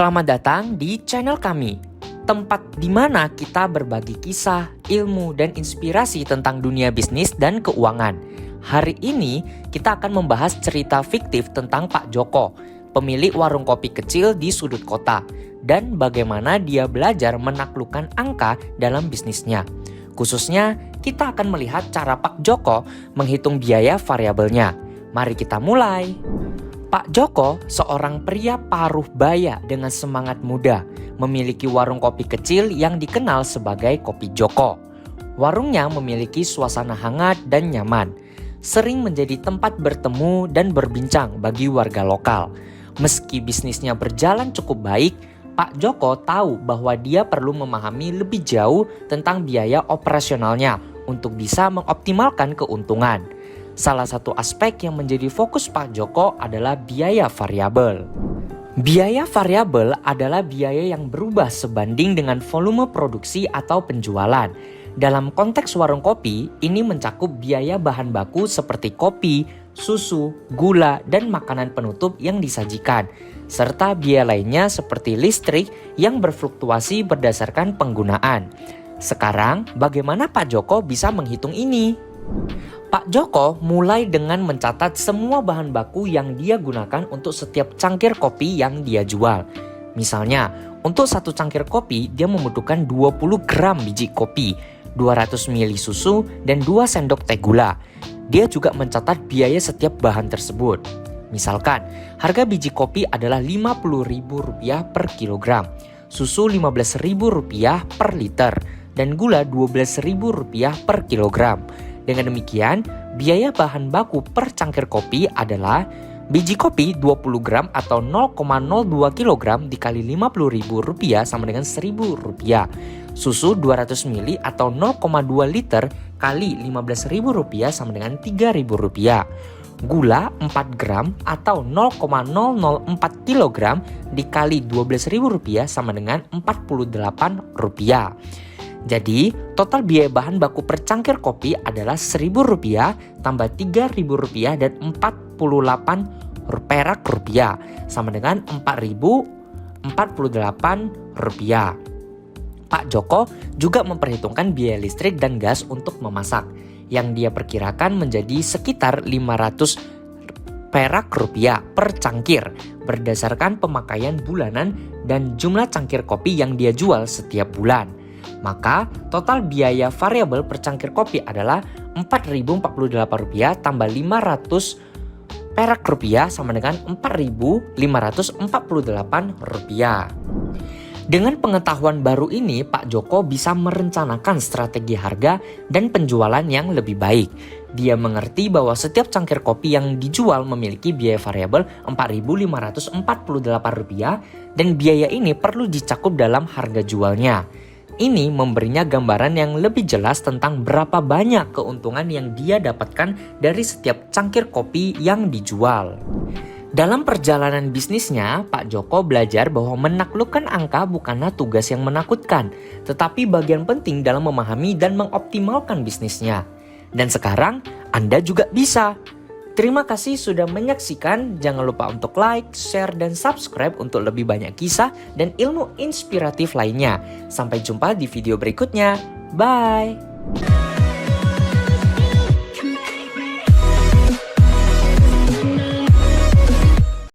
Selamat datang di channel kami, tempat di mana kita berbagi kisah, ilmu, dan inspirasi tentang dunia bisnis dan keuangan. Hari ini kita akan membahas cerita fiktif tentang Pak Joko, pemilik warung kopi kecil di sudut kota, dan bagaimana dia belajar menaklukkan angka dalam bisnisnya. Khususnya, kita akan melihat cara Pak Joko menghitung biaya variabelnya. Mari kita mulai. Pak Joko, seorang pria paruh baya dengan semangat muda, memiliki warung kopi kecil yang dikenal sebagai Kopi Joko. Warungnya memiliki suasana hangat dan nyaman, sering menjadi tempat bertemu dan berbincang bagi warga lokal. Meski bisnisnya berjalan cukup baik, Pak Joko tahu bahwa dia perlu memahami lebih jauh tentang biaya operasionalnya untuk bisa mengoptimalkan keuntungan. Salah satu aspek yang menjadi fokus Pak Joko adalah biaya variabel. Biaya variabel adalah biaya yang berubah sebanding dengan volume produksi atau penjualan. Dalam konteks warung kopi, ini mencakup biaya bahan baku seperti kopi, susu, gula, dan makanan penutup yang disajikan, serta biaya lainnya seperti listrik yang berfluktuasi berdasarkan penggunaan. Sekarang, bagaimana Pak Joko bisa menghitung ini? Pak Joko mulai dengan mencatat semua bahan baku yang dia gunakan untuk setiap cangkir kopi yang dia jual. Misalnya, untuk satu cangkir kopi dia membutuhkan 20 gram biji kopi, 200 ml susu, dan 2 sendok teh gula. Dia juga mencatat biaya setiap bahan tersebut. Misalkan, harga biji kopi adalah Rp50.000 per kilogram, susu Rp15.000 per liter, dan gula Rp12.000 per kilogram. Dengan demikian, biaya bahan baku per cangkir kopi adalah biji kopi 20 gram atau 0,02 kg dikali Rp50.000 sama dengan Rp1.000. Susu 200 ml atau 0,2 liter kali Rp15.000 sama dengan Rp3.000. Gula 4 gram atau 0,004 kg dikali Rp12.000 sama dengan Rp48. Jadi, total biaya bahan baku per cangkir kopi adalah Rp1.000 tambah Rp3.000 dan Rp48 perak rupiah, sama dengan Rp4.048. Pak Joko juga memperhitungkan biaya listrik dan gas untuk memasak, yang dia perkirakan menjadi sekitar Rp500 perak rupiah per cangkir, berdasarkan pemakaian bulanan dan jumlah cangkir kopi yang dia jual setiap bulan. Maka total biaya variabel per cangkir kopi adalah Rp4.048 tambah Rp500 perak rupiah sama dengan Rp4.548. Dengan pengetahuan baru ini, Pak Joko bisa merencanakan strategi harga dan penjualan yang lebih baik. Dia mengerti bahwa setiap cangkir kopi yang dijual memiliki biaya variabel Rp4.548 dan biaya ini perlu dicakup dalam harga jualnya. Ini memberinya gambaran yang lebih jelas tentang berapa banyak keuntungan yang dia dapatkan dari setiap cangkir kopi yang dijual. Dalam perjalanan bisnisnya, Pak Joko belajar bahwa menaklukkan angka bukanlah tugas yang menakutkan, tetapi bagian penting dalam memahami dan mengoptimalkan bisnisnya. Dan sekarang, Anda juga bisa. Terima kasih sudah menyaksikan. Jangan lupa untuk like, share, dan subscribe untuk lebih banyak kisah dan ilmu inspiratif lainnya. Sampai jumpa di video berikutnya. Bye!